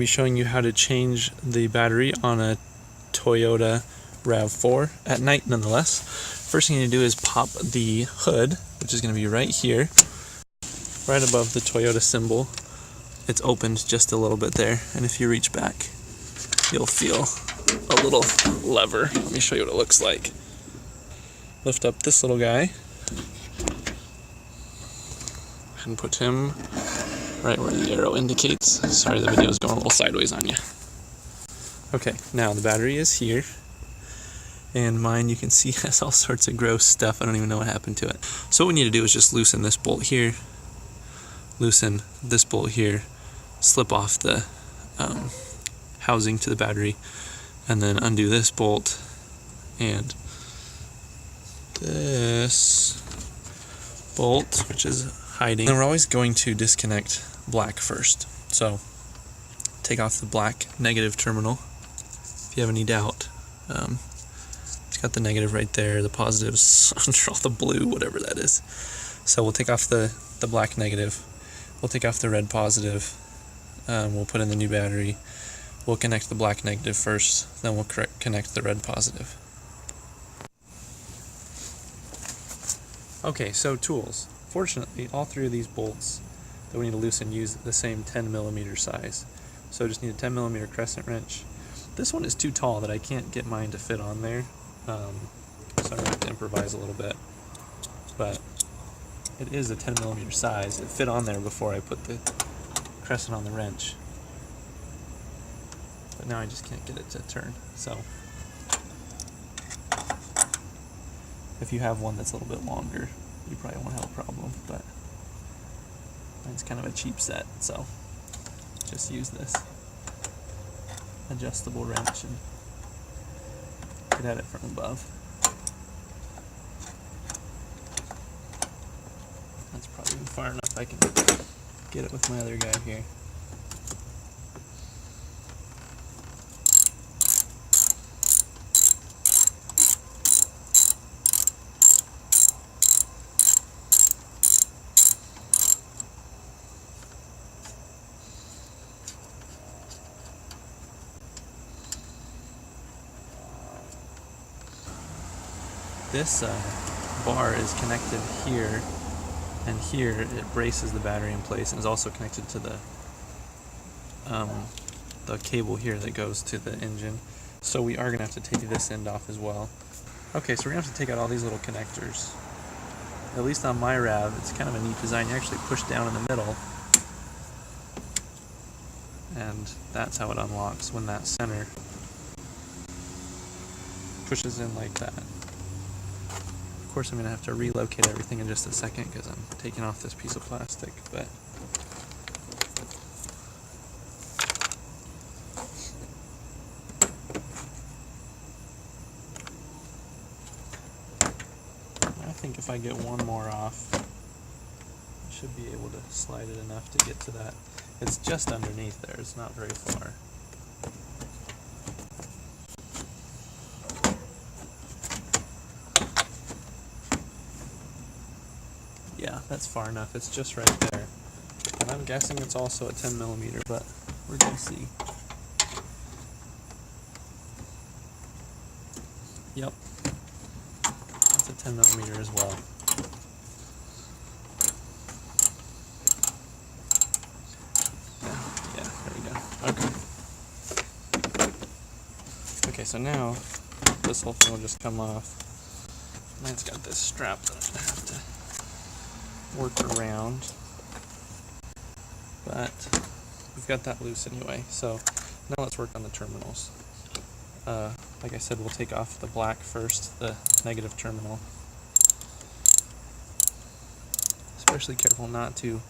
be showing you how to change the battery on a Toyota Rav4 at night nonetheless. First thing you need to do is pop the hood, which is going to be right here, right above the Toyota symbol. It's opened just a little bit there, and if you reach back, you'll feel a little lever. Let me show you what it looks like. Lift up this little guy and put him right where the arrow indicates. Sorry, the video is going a little sideways on you. Okay, now the battery is here, and mine, you can see, has all sorts of gross stuff. I don't even know what happened to it. So what we need to do is just loosen this bolt here, loosen this bolt here, slip off the housing to the battery, and then undo this bolt and this bolt, which is hiding. And we're always going to disconnect black first. So take off the black negative terminal. If you have any doubt, it's got the negative right there, the positives under all the blue, whatever that is. So we'll take off the black negative, we'll take off the red positive, we'll put in the new battery, we'll connect the black negative first, then we'll connect the red positive. Okay, so tools. Fortunately, all three of these bolts that we need to loosen use the same 10mm size. So just need a 10mm crescent wrench. This one is too tall that I can't get mine to fit on there, so I'm going to have to improvise a little bit. But it is a 10mm size. It fit on there before I put the crescent on the wrench. But now I just can't get it to turn. So if you have one that's a little bit longer, you probably won't have a problem, but mine's kind of a cheap set, so just use this adjustable wrench and get at it from above. That's probably even far enough. I can get it with my other guy here. This bar is connected here, and here it braces the battery in place and is also connected to the cable here that goes to the engine. So we are going to have to take this end off as well. Okay, so we're going to have to take out all these little connectors. At least on my Rav, it's kind of a neat design. You actually push down in the middle, and that's how it unlocks when that center pushes in like that. Of course, I'm going to have to relocate everything in just a second because I'm taking off this piece of plastic, but I think if I get one more off, I should be able to slide it enough to get to that. It's just underneath there, it's not very far. Yeah, that's far enough. It's just right there. And I'm guessing it's also a 10mm, but we're going to see. Yep. That's a 10mm as well. Yeah, there we go. Okay. Okay, so now this whole thing will just come off. Mine's got this strap that I'm going to have to work around, but we've got that loose anyway. So now let's work on the terminals. Like I said, we'll take off the black first, the negative terminal. Especially careful not to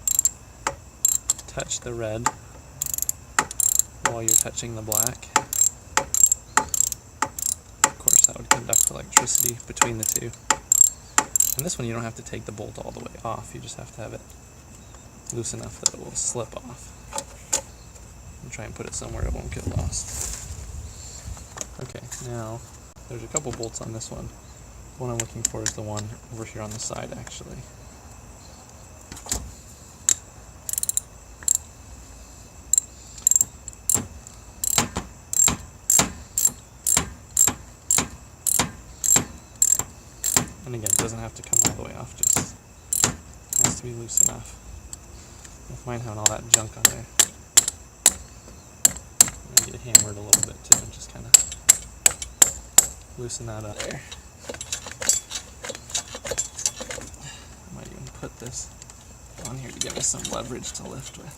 touch the red while you're touching the black. Of course, that would conduct electricity between the two. And this one, you don't have to take the bolt all the way off, you just have to have it loose enough that it will slip off. And try and put it somewhere it won't get lost. Okay, now there's a couple bolts on this one. The one I'm looking for is the one over here on the side, actually. And again, it doesn't have to come all the way off, just has to be loose enough. Don't mind having all that junk on there. I'm going to get hammered a little bit too, and just kind of loosen that up there. I might even put this on here to give us some leverage to lift with.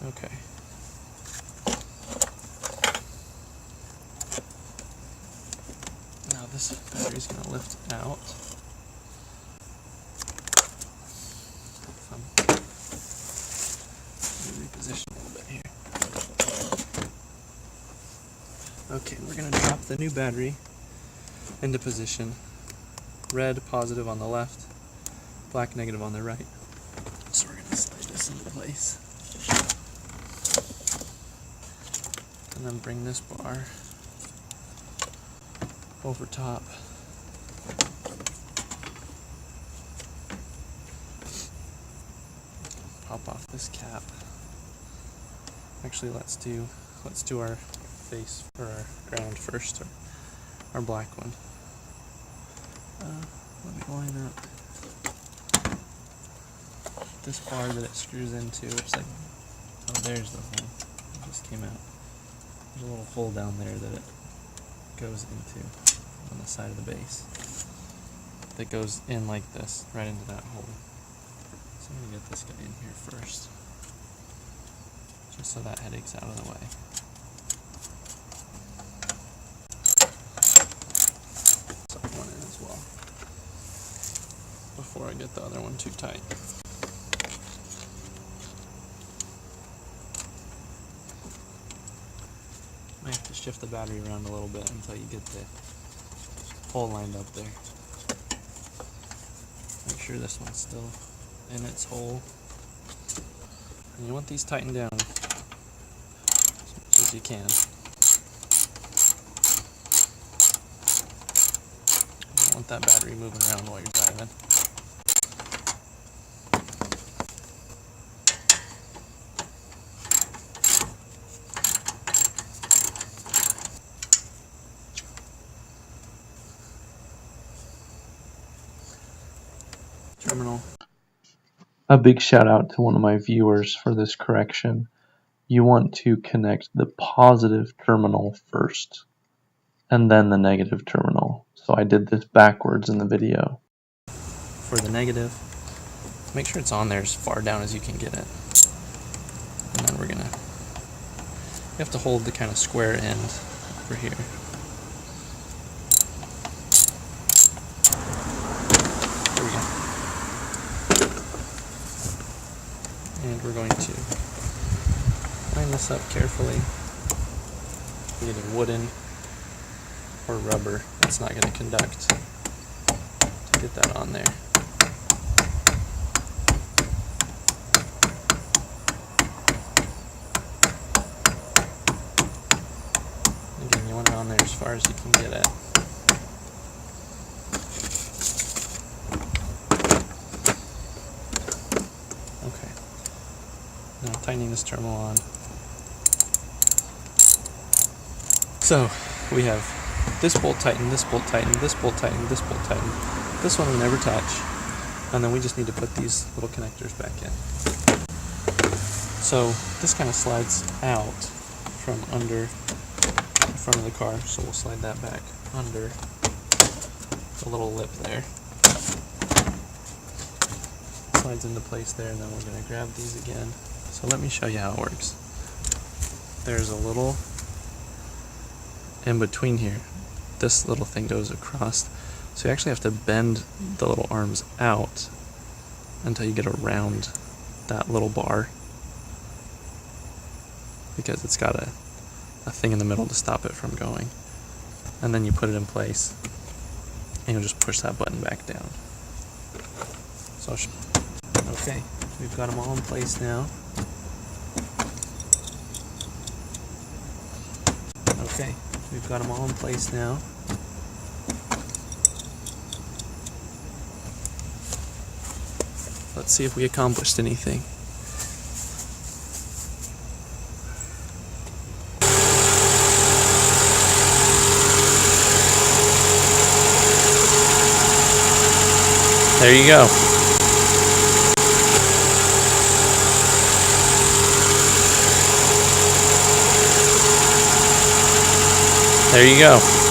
Okay. Now this battery's going to lift out. Let me reposition a little bit here. Okay, we're going to drop the new battery into position. Red positive on the left, black negative on the right. So we're going to slide this into place. And then bring this bar over top. Pop off this cap. Actually, let's do our face or our ground first, or our black one. Let me line up this bar that it screws into. It's like, oh, there's the hole. It just came out. There's a little hole down there that it goes into on the side of the base. That goes in like this, right into that hole. So I'm gonna get this guy in here first, just so that headache's out of the way. Suck one in as well, before I get the other one too tight. Might have to shift the battery around a little bit until you get the hole lined up there. Make sure this one's still in its hole. And you want these tightened down as much as you can. You don't want that battery moving around while you're driving. Terminal. A big shout out to one of my viewers for this correction. You want to connect the positive terminal first, and then the negative terminal. So I did this backwards in the video. For the negative, make sure it's on there as far down as you can get it. And then you have to hold the kind of square end over here. And we're going to line this up carefully. Either wooden or rubber. It's not going to conduct. To get that on there. Again, you want it on there as far as you can get it. Now tightening this terminal on. So we have this bolt tightened, this bolt tightened, this bolt tightened, this bolt tightened. This one we never touch. And then we just need to put these little connectors back in. So this kind of slides out from under the front of the car. So we'll slide that back under the little lip there. Slides into place there, and then we're going to grab these again. So let me show you how it works. There's a little in between here. This little thing goes across. So you actually have to bend the little arms out until you get around that little bar, because it's got a thing in the middle to stop it from going. And then you put it in place, and you'll just push that button back down. So okay, we've got them all in place now. Okay, we've got them all in place now. Let's see if we accomplished anything. There you go. There you go.